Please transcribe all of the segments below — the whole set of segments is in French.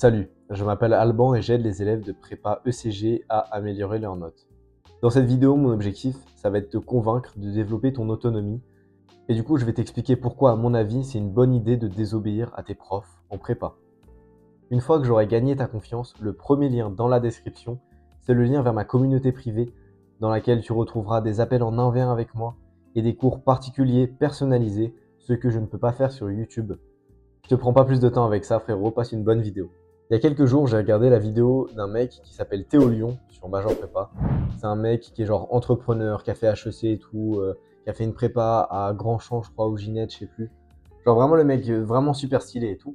Salut, je m'appelle Alban et j'aide les élèves de prépa ECG à améliorer leurs notes. Dans cette vidéo, mon objectif, ça va être de te convaincre de développer ton autonomie. Et du coup, je vais t'expliquer pourquoi, à mon avis, c'est une bonne idée de désobéir à tes profs en prépa. Une fois que j'aurai gagné ta confiance, le premier lien dans la description, c'est le lien vers ma communauté privée dans laquelle tu retrouveras des appels en 1v1 avec moi et des cours particuliers personnalisés, ce que je ne peux pas faire sur YouTube. Je te prends pas plus de temps avec ça, frérot, passe une bonne vidéo. Il y a quelques jours, j'ai regardé la vidéo d'un mec qui s'appelle Théo Lyon sur Major Prépa. C'est un mec qui est genre entrepreneur, qui a fait HEC et tout, qui a fait une prépa à Grand-Champ, je crois, ou Ginette, je sais plus. Genre vraiment le mec vraiment super stylé et tout.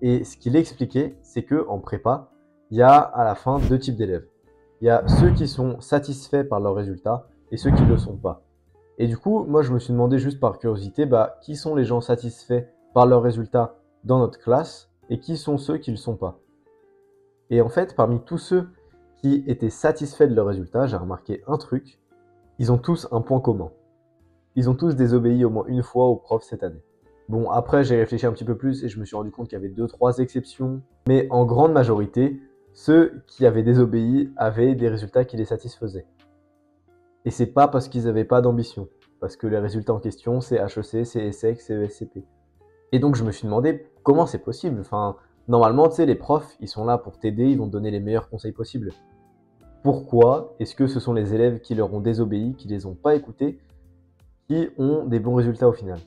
Et ce qu'il expliquait, c'est que en prépa, il y a à la fin deux types d'élèves. Il y a ceux qui sont satisfaits par leurs résultats et ceux qui ne le sont pas. Et du coup, moi je me suis demandé juste par curiosité, qui sont les gens satisfaits par leurs résultats dans notre classe et qui sont ceux qui ne le sont pas. Et en fait, parmi tous ceux qui étaient satisfaits de leurs résultats, j'ai remarqué un truc, ils ont tous un point commun. Ils ont tous désobéi au moins une fois au prof cette année. Bon, après, j'ai réfléchi un petit peu plus et je me suis rendu compte qu'il y avait 2-3 exceptions. Mais en grande majorité, ceux qui avaient désobéi avaient des résultats qui les satisfaisaient. Et c'est pas parce qu'ils n'avaient pas d'ambition. Parce que les résultats en question, c'est HEC, c'est ESSEC, c'est ESCP. Et donc, je me suis demandé comment c'est possible. Enfin, normalement, tu sais, les profs, ils sont là pour t'aider, ils vont te donner les meilleurs conseils possibles. Pourquoi est-ce que ce sont les élèves qui leur ont désobéi, qui les ont pas écoutés, qui ont des bons résultats au final?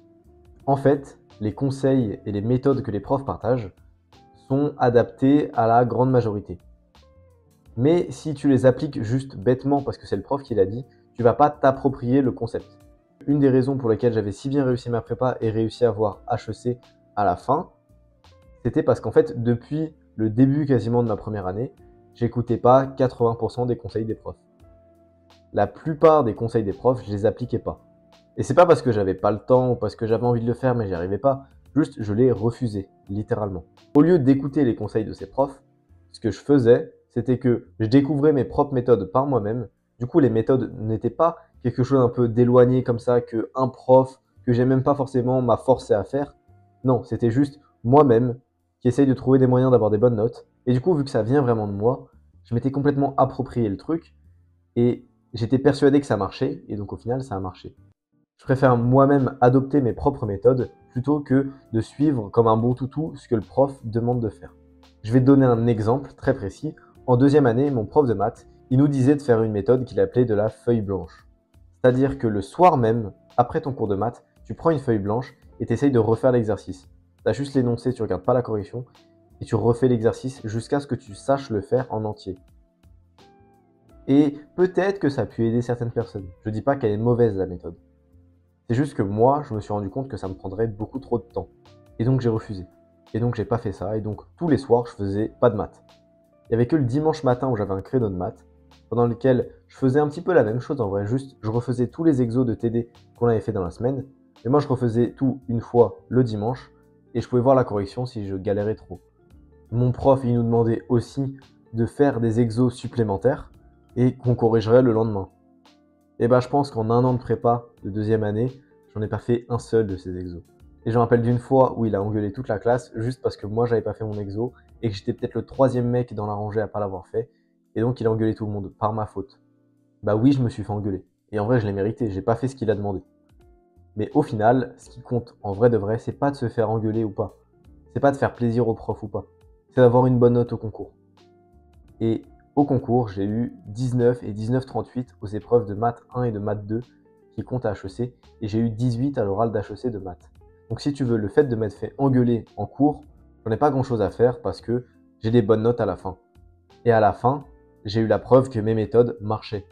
En fait, les conseils et les méthodes que les profs partagent sont adaptés à la grande majorité. Mais si tu les appliques juste bêtement parce que c'est le prof qui l'a dit, tu vas pas t'approprier le concept. Une des raisons pour lesquelles j'avais si bien réussi ma prépa et réussi à avoir HEC à la fin, c'était parce qu'en fait, depuis le début quasiment de ma première année, j'écoutais pas 80% des conseils des profs. La plupart des conseils des profs, je les appliquais pas. Et c'est pas parce que j'avais pas le temps ou parce que j'avais envie de le faire mais j'y arrivais pas, juste je les refusais, littéralement. Au lieu d'écouter les conseils de ces profs, ce que je faisais, c'était que je découvrais mes propres méthodes par moi-même. Du coup, les méthodes n'étaient pas quelque chose un peu d'éloigné comme ça, qu'un prof, que j'ai même pas forcément m'a forcé à faire. Non, c'était juste moi-même qui essaye de trouver des moyens d'avoir des bonnes notes. Et du coup, vu que ça vient vraiment de moi, je m'étais complètement approprié le truc et j'étais persuadé que ça marchait, et donc au final, ça a marché. Je préfère moi-même adopter mes propres méthodes plutôt que de suivre comme un bon toutou ce que le prof demande de faire. Je vais te donner un exemple très précis. En deuxième année, mon prof de maths, il nous disait de faire une méthode qu'il appelait de la feuille blanche. C'est-à-dire que le soir même, après ton cours de maths, tu prends une feuille blanche et tu essayes de refaire l'exercice. Tu as juste l'énoncé, tu regardes pas la correction, et tu refais l'exercice jusqu'à ce que tu saches le faire en entier. Et peut-être que ça a pu aider certaines personnes. Je dis pas qu'elle est mauvaise la méthode. C'est juste que moi, je me suis rendu compte que ça me prendrait beaucoup trop de temps. Et donc j'ai refusé. Et donc j'ai pas fait ça. Et donc tous les soirs, je faisais pas de maths. Il y avait que le dimanche matin où j'avais un créneau de maths, pendant lequel je faisais un petit peu la même chose en vrai. Juste, je refaisais tous les exos de TD qu'on avait fait dans la semaine. Mais moi, je refaisais tout une fois le dimanche. Et je pouvais voir la correction si je galérais trop. Mon prof, il nous demandait aussi de faire des exos supplémentaires et qu'on corrigerait le lendemain. Et je pense qu'en un an de prépa de deuxième année, j'en ai pas fait un seul de ces exos. Et je me rappelle d'une fois où il a engueulé toute la classe juste parce que moi j'avais pas fait mon exo et que j'étais peut-être le troisième mec dans la rangée à pas l'avoir fait. Et donc il a engueulé tout le monde par ma faute. Bah oui, je me suis fait engueuler. Et en vrai, je l'ai mérité, j'ai pas fait ce qu'il a demandé. Mais au final, ce qui compte en vrai de vrai, c'est pas de se faire engueuler ou pas. C'est pas de faire plaisir au prof ou pas. C'est d'avoir une bonne note au concours. Et au concours, j'ai eu 19 et 19,38 aux épreuves de maths 1 et de maths 2 qui comptent à HEC, et j'ai eu 18 à l'oral d'HEC de maths. Donc si tu veux, le fait de m'être fait engueuler en cours, j'en ai pas grand chose à faire parce que j'ai des bonnes notes à la fin. Et à la fin, j'ai eu la preuve que mes méthodes marchaient.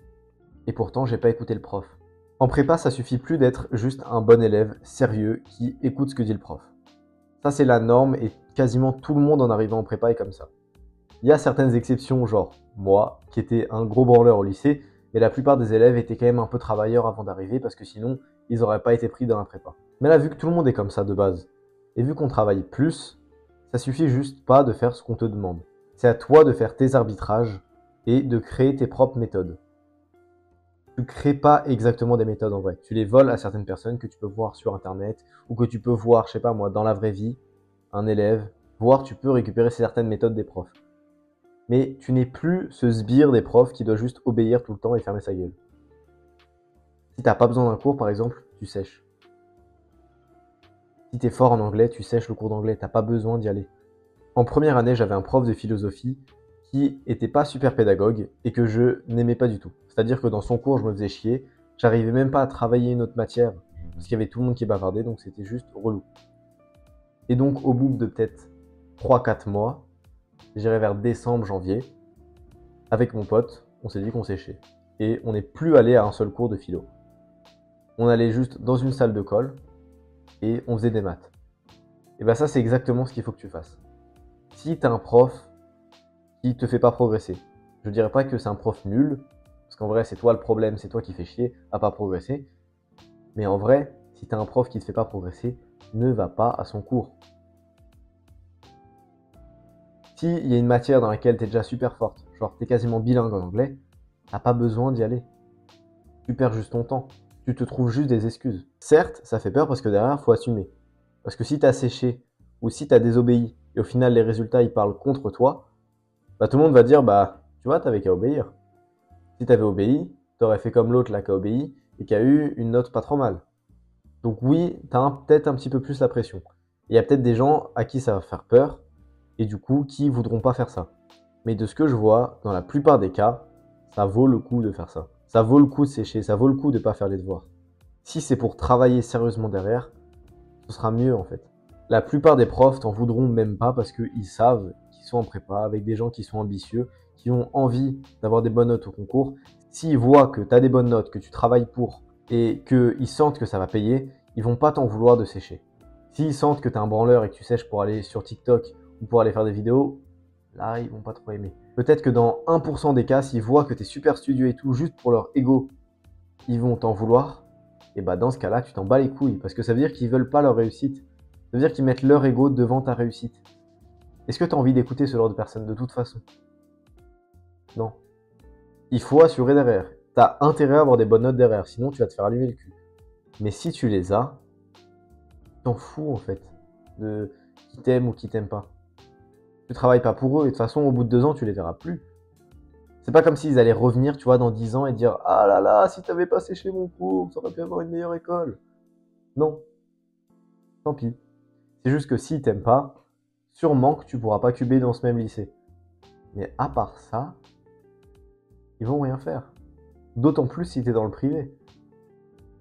Et pourtant, j'ai pas écouté le prof. En prépa, ça suffit plus d'être juste un bon élève sérieux qui écoute ce que dit le prof. Ça, c'est la norme et quasiment tout le monde en arrivant en prépa est comme ça. Il y a certaines exceptions, genre moi, qui étais un gros branleur au lycée, mais la plupart des élèves étaient quand même un peu travailleurs avant d'arriver parce que sinon, ils n'auraient pas été pris dans la prépa. Mais là, vu que tout le monde est comme ça de base, et vu qu'on travaille plus, ça suffit juste pas de faire ce qu'on te demande. C'est à toi de faire tes arbitrages et de créer tes propres méthodes. Tu crées pas exactement des méthodes en vrai. Tu les voles à certaines personnes que tu peux voir sur internet ou que tu peux voir, je sais pas moi, dans la vraie vie, un élève voire tu peux récupérer certaines méthodes des profs. Mais tu n'es plus ce sbire des profs qui doit juste obéir tout le temps et fermer sa gueule. Si t'as pas besoin d'un cours, par exemple, tu sèches. Si t'es fort en anglais, tu sèches le cours d'anglais, t'as pas besoin d'y aller. En première année, j'avais un prof de philosophie qui était pas super pédagogue et que je n'aimais pas du tout. C'est-à-dire que dans son cours, je me faisais chier, j'arrivais même pas à travailler une autre matière, parce qu'il y avait tout le monde qui bavardait, donc c'était juste relou. Et donc, au bout de peut-être 3-4 mois, j'irai vers décembre, janvier, avec mon pote, on s'est dit qu'on séchait. Et on n'est plus allé à un seul cours de philo. On allait juste dans une salle de colle et on faisait des maths. Et ben ça, c'est exactement ce qu'il faut que tu fasses. Si tu as un prof qui te fait pas progresser, je dirais pas que c'est un prof nul, parce qu'en vrai, c'est toi le problème, c'est toi qui fais chier à pas progresser. Mais en vrai, si tu as un prof qui te fait pas progresser, ne va pas à son cours. S'il y a une matière dans laquelle tu es déjà super forte, genre tu es quasiment bilingue en anglais, t'as pas besoin d'y aller. Tu perds juste ton temps. Tu te trouves juste des excuses. Certes, ça fait peur parce que derrière, il faut assumer. Parce que si tu as séché ou si tu as désobéi et au final les résultats ils parlent contre toi, bah tout le monde va dire bah tu vois, t'avais qu'à obéir. Si t'avais obéi, t'aurais fait comme l'autre là qui a obéi et qui a eu une note pas trop mal. Donc oui, t'as peut-être un petit peu plus la pression. Il y a peut-être des gens à qui ça va faire peur et du coup qui voudront pas faire ça. Mais de ce que je vois, dans la plupart des cas, ça vaut le coup de faire ça. Ça vaut le coup de sécher, ça vaut le coup de pas faire les devoirs. Si c'est pour travailler sérieusement derrière, ce sera mieux en fait. La plupart des profs t'en voudront même pas parce qu'ils savent qu'ils sont en prépa avec des gens qui sont ambitieux, qui ont envie d'avoir des bonnes notes au concours. S'ils voient que tu as des bonnes notes, que tu travailles pour et qu'ils sentent que ça va payer, ils vont pas t'en vouloir de sécher. S'ils sentent que tu es un branleur et que tu sèches pour aller sur TikTok ou pour aller faire des vidéos, là ils vont pas trop aimer. Peut-être que dans 1% des cas, s'ils voient que tu es super studieux et tout, juste pour leur ego, ils vont t'en vouloir. Et bah dans ce cas-là, tu t'en bats les couilles, parce que ça veut dire qu'ils veulent pas leur réussite. Ça veut dire qu'ils mettent leur ego devant ta réussite. Est-ce que tu as envie d'écouter ce genre de personnes de toute façon? Non. Il faut assurer derrière. Tu as intérêt à avoir des bonnes notes derrière, sinon tu vas te faire allumer le cul. Mais si tu les as, t'en fous en fait de qui t'aime ou qui t'aime pas. Tu travailles pas pour eux et de toute façon au bout de 2 ans tu les verras plus. C'est pas comme s'ils allaient revenir, tu vois, dans 10 ans et dire « Ah là là, si t'avais pas séché mon cours, t'aurais pu avoir une meilleure école. » Non. Tant pis. C'est juste que s'ils t'aiment pas, sûrement que tu pourras pas cuber dans ce même lycée. Mais à part ça, ils vont rien faire. D'autant plus si t'es dans le privé.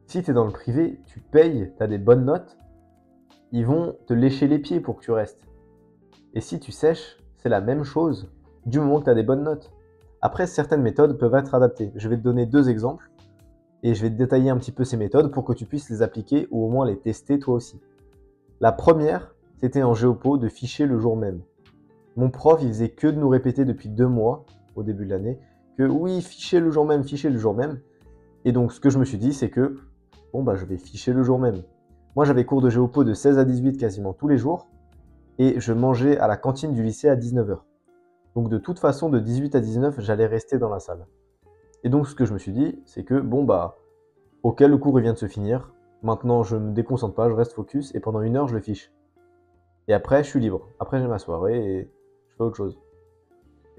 Si t'es dans le privé, tu payes, t'as des bonnes notes, ils vont te lécher les pieds pour que tu restes. Et si tu sèches, c'est la même chose, du moment que t'as des bonnes notes. Après, certaines méthodes peuvent être adaptées. Je vais te donner 2 exemples et je vais te détailler un petit peu ces méthodes pour que tu puisses les appliquer ou au moins les tester toi aussi. La première, c'était en géopo de ficher le jour même. Mon prof, il faisait que de nous répéter depuis 2 mois, au début de l'année, que oui, fichez le jour même, fichez le jour même. Et donc, ce que je me suis dit, c'est que, bon, bah, je vais ficher le jour même. Moi, j'avais cours de géopo de 16 à 18 quasiment tous les jours et je mangeais à la cantine du lycée à 19h. Donc de toute façon, de 18 à 19, j'allais rester dans la salle. Et donc ce que je me suis dit, c'est que bon bah, ok, le cours il vient de se finir, maintenant je me déconcentre pas, je reste focus, et pendant 1 heure je le fiche. Et après, je suis libre. Après, j'ai ma soirée et je fais autre chose.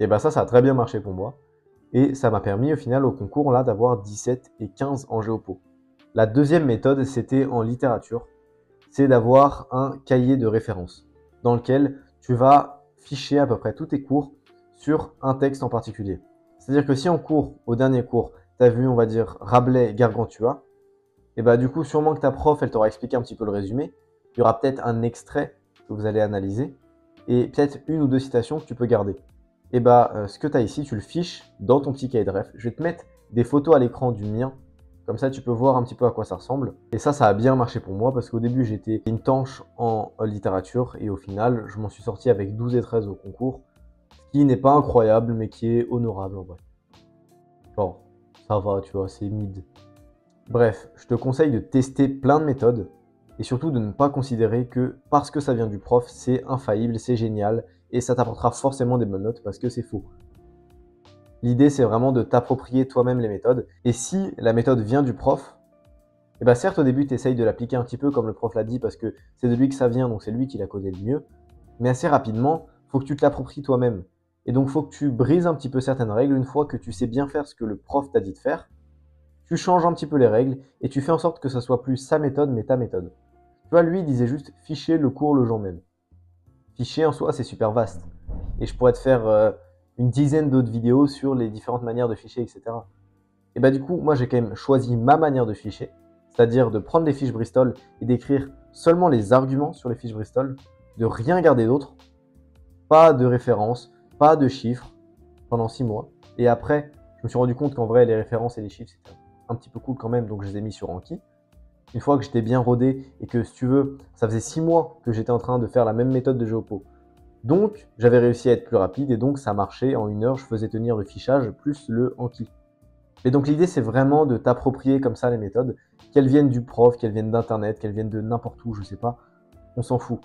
Et bah ça a très bien marché pour moi. Et ça m'a permis au final au concours là d'avoir 17 et 15 en géopo. La deuxième méthode, c'était en littérature. C'est d'avoir un cahier de référence dans lequel tu vas ficher à peu près tous tes cours sur un texte en particulier. C'est-à-dire que si en cours, au dernier cours, tu as vu, on va dire, Rabelais, Gargantua, et bah du coup, sûrement que ta prof, elle t'aura expliqué un petit peu le résumé. Il y aura peut-être un extrait que vous allez analyser et peut-être 1 ou 2 citations que tu peux garder. Et bah, ce que tu as ici, tu le fiches dans ton petit cahier de ref. Je vais te mettre des photos à l'écran du mien. Comme ça, tu peux voir un petit peu à quoi ça ressemble. Et ça a bien marché pour moi parce qu'au début, j'étais une tanche en littérature et au final, je m'en suis sorti avec 12 et 13 au concours. Ce qui n'est pas incroyable, mais qui est honorable en vrai. Genre, ça va, tu vois, c'est mid. Bref, je te conseille de tester plein de méthodes et surtout de ne pas considérer que parce que ça vient du prof, c'est infaillible, c'est génial et ça t'apportera forcément des bonnes notes parce que c'est faux. L'idée, c'est vraiment de t'approprier toi-même les méthodes. Et si la méthode vient du prof, eh ben certes, au début, tu essayes de l'appliquer un petit peu comme le prof l'a dit parce que c'est de lui que ça vient, donc c'est lui qui la connaît le mieux. Mais assez rapidement, faut que tu te l'appropries toi-même. Et donc, faut que tu brises un petit peu certaines règles une fois que tu sais bien faire ce que le prof t'a dit de faire. Tu changes un petit peu les règles et tu fais en sorte que ça soit plus sa méthode, mais ta méthode. Tu vois, lui, il disait juste ficher le cours le jour même. Ficher en soi, c'est super vaste. Et je pourrais te faire une dizaine d'autres vidéos sur les différentes manières de ficher, etc. Et bah du coup, moi j'ai quand même choisi ma manière de ficher, c'est-à-dire de prendre les fiches Bristol et d'écrire seulement les arguments sur les fiches Bristol, de rien garder d'autre, pas de références, pas de chiffres pendant 6 mois. Et après, je me suis rendu compte qu'en vrai, les références et les chiffres, c'était un petit peu cool quand même, donc je les ai mis sur Anki. Une fois que j'étais bien rodé et que, si tu veux, ça faisait 6 mois que j'étais en train de faire la même méthode de Géopo. Donc, j'avais réussi à être plus rapide et donc ça marchait. En 1 heure, je faisais tenir le fichage plus le Anki. Et donc l'idée, c'est vraiment de t'approprier comme ça les méthodes, qu'elles viennent du prof, qu'elles viennent d'internet, qu'elles viennent de n'importe où, je sais pas, on s'en fout.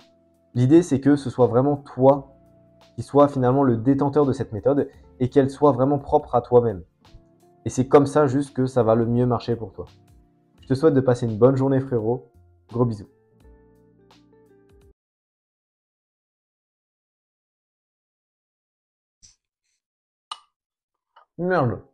L'idée, c'est que ce soit vraiment toi qui soit finalement le détenteur de cette méthode et qu'elle soit vraiment propre à toi-même. Et c'est comme ça juste que ça va le mieux marcher pour toi. Je te souhaite de passer une bonne journée, frérot. Gros bisous. Merde.